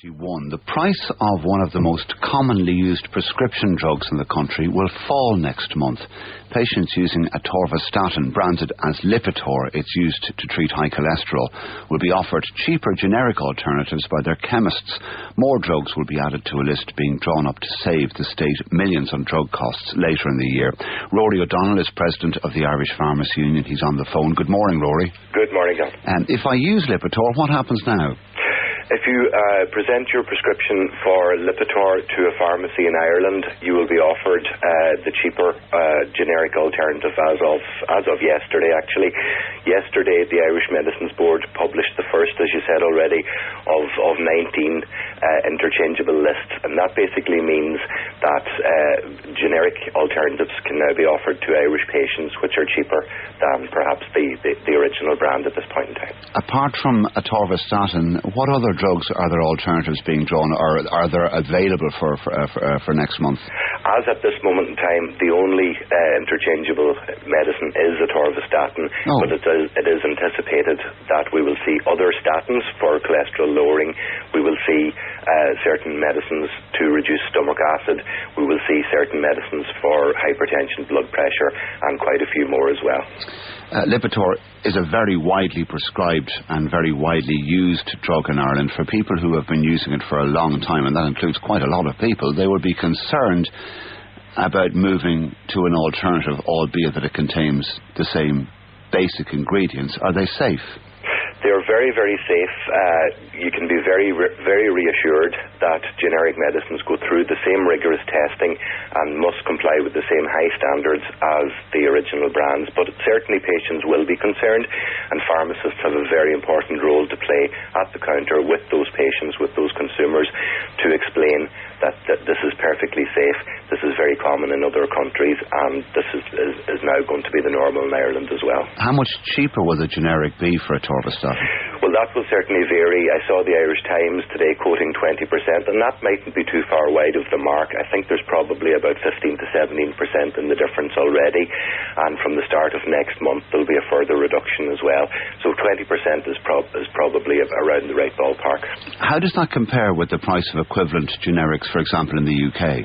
The price of one of the most commonly used prescription drugs in the country will fall next month. Patients using atorvastatin, branded as Lipitor, it's used to treat high cholesterol, will be offered cheaper generic alternatives by their chemists. More drugs will be added to a list being drawn up to save the state millions on drug costs later in the year. Rory O'Donnell is president of the Irish Pharmacy Union. He's on the phone. Good morning, Rory. Good morning, John. If I use Lipitor, what happens now? If you present your prescription for Lipitor to a pharmacy in Ireland, you will be offered the cheaper generic alternative as of yesterday, actually. Yesterday, the Irish Medicines Board published the first, as you said already, of 19 interchangeable lists, and that basically means that generic alternatives can now be offered to Irish patients which are cheaper than perhaps the original brand at this point in time. Apart from atorvastatin, what other drugs are there alternatives being drawn, or are there available for next month? As at this moment in time, the only interchangeable medicine is atorvastatin, but it is anticipated that we will see other statins for cholesterol lowering. We will see certain medicines to reduce stomach acid. We will see certain medicines for hypertension, blood pressure, and quite a few more as well. Lipitor is a very widely prescribed and very widely used drug in Ireland. For people who have been using it for a long time, and that includes quite a lot of people, they would be concerned about moving to an alternative, albeit that it contains the same basic ingredients. Are they safe? They're very, very safe. You can be very, very reassured that generic medicines go through the same rigorous testing and must comply with the same high standards as the original brands. But certainly patients will be concerned, and pharmacists have a very important role to play at the counter with those patients, with those consumers, to explain that this is perfectly safe. This is very common in other countries, and this is now going to be the normal in Ireland as well. How much cheaper will the generic be for atorvastatin? Well, that will certainly vary. I saw the Irish Times today quoting 20%, and that mightn't be too far wide of the mark. I think there's probably about 15 to 17% in the difference already, and from the start of next month there'll be a further reduction as well. So 20% is probably around the right ballpark. How does that compare with the price of equivalent generics, for example, in the UK?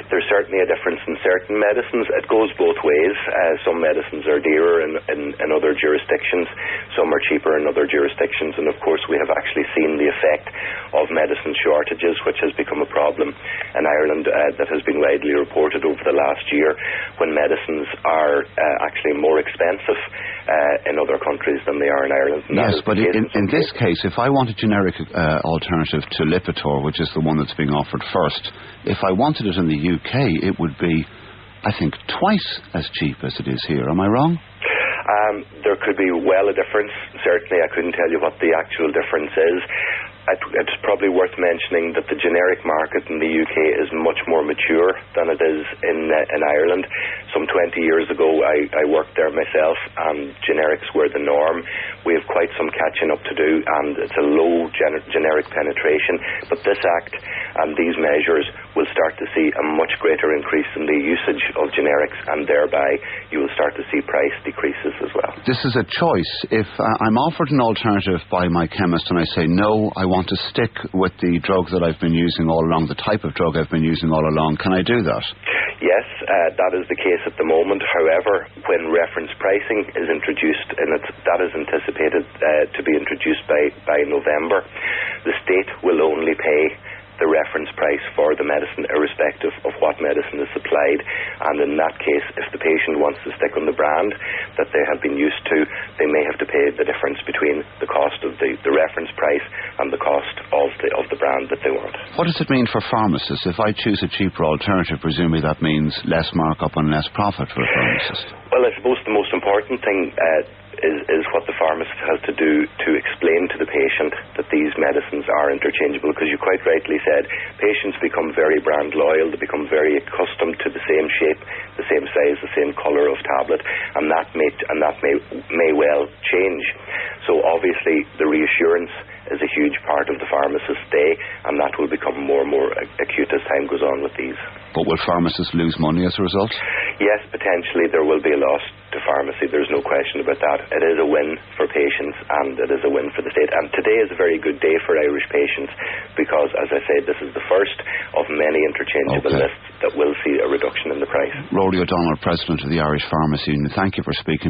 There's certainly a difference in certain medicines. It goes both ways. Some medicines are dearer in other jurisdictions. Some are cheaper in other jurisdictions. And of course, we have actually seen the effect of medicine shortages, which has become a problem in Ireland that has been widely reported over the last year, when medicines are actually more expensive in other countries than they are in Ireland. Yes, but in this case, if I want a generic alternative to Lipitor, which is the one that's being offered first, if I wanted it in the UK, it would be, I think, twice as cheap as it is here. Am I wrong? There could be a difference. Certainly, I couldn't tell you what the actual difference is. It's probably worth mentioning that the generic market in the UK is much more mature than it is in Ireland. Some 20 years ago, I worked there myself, and generics were the norm. We have quite some catching up to do, and it's a low generic penetration. But this Act and these measures will start to see a much greater increase in the usage of generics, and thereby you will start to see price decreases as well. This is a choice. If I'm offered an alternative by my chemist and I say, no, I want to stick with the drug that I've been using all along, the type of drug I've been using all along, can I do that? Yes, that is the case at the moment. However, when reference pricing is introduced, and that is anticipated to be introduced by November, the state will only pay the reference price for the medicine, irrespective of what medicine is supplied. And in that case, if the patient wants to stick on the brand that they have been used to, they may have to pay the difference between the cost of the reference price and the cost of the brand that they want. What does it mean for pharmacists? If I choose a cheaper alternative, presumably that means less markup and less profit for a pharmacist. Well, I suppose the most important thing is what the pharmacist has to do to explain to the patient that these medicines are interchangeable, because you quite rightly said patients become very brand loyal. They become very accustomed to the same shape, the same size, the same colour of tablet, and that may well change. So obviously the reassurance is a huge part of the pharmacist's day, and that will become more and more acute as time goes on with these. But will pharmacists lose money as a result? Yes, potentially there will be a loss to pharmacy. There's no question about that. It is a win for patients and it is a win for the state. And today is a very good day for Irish patients because, as I said, this is the first of many interchangeable lists that will see a reduction in the price. Rory O'Donnell, President of the Irish Pharmacy Union, thank you for speaking to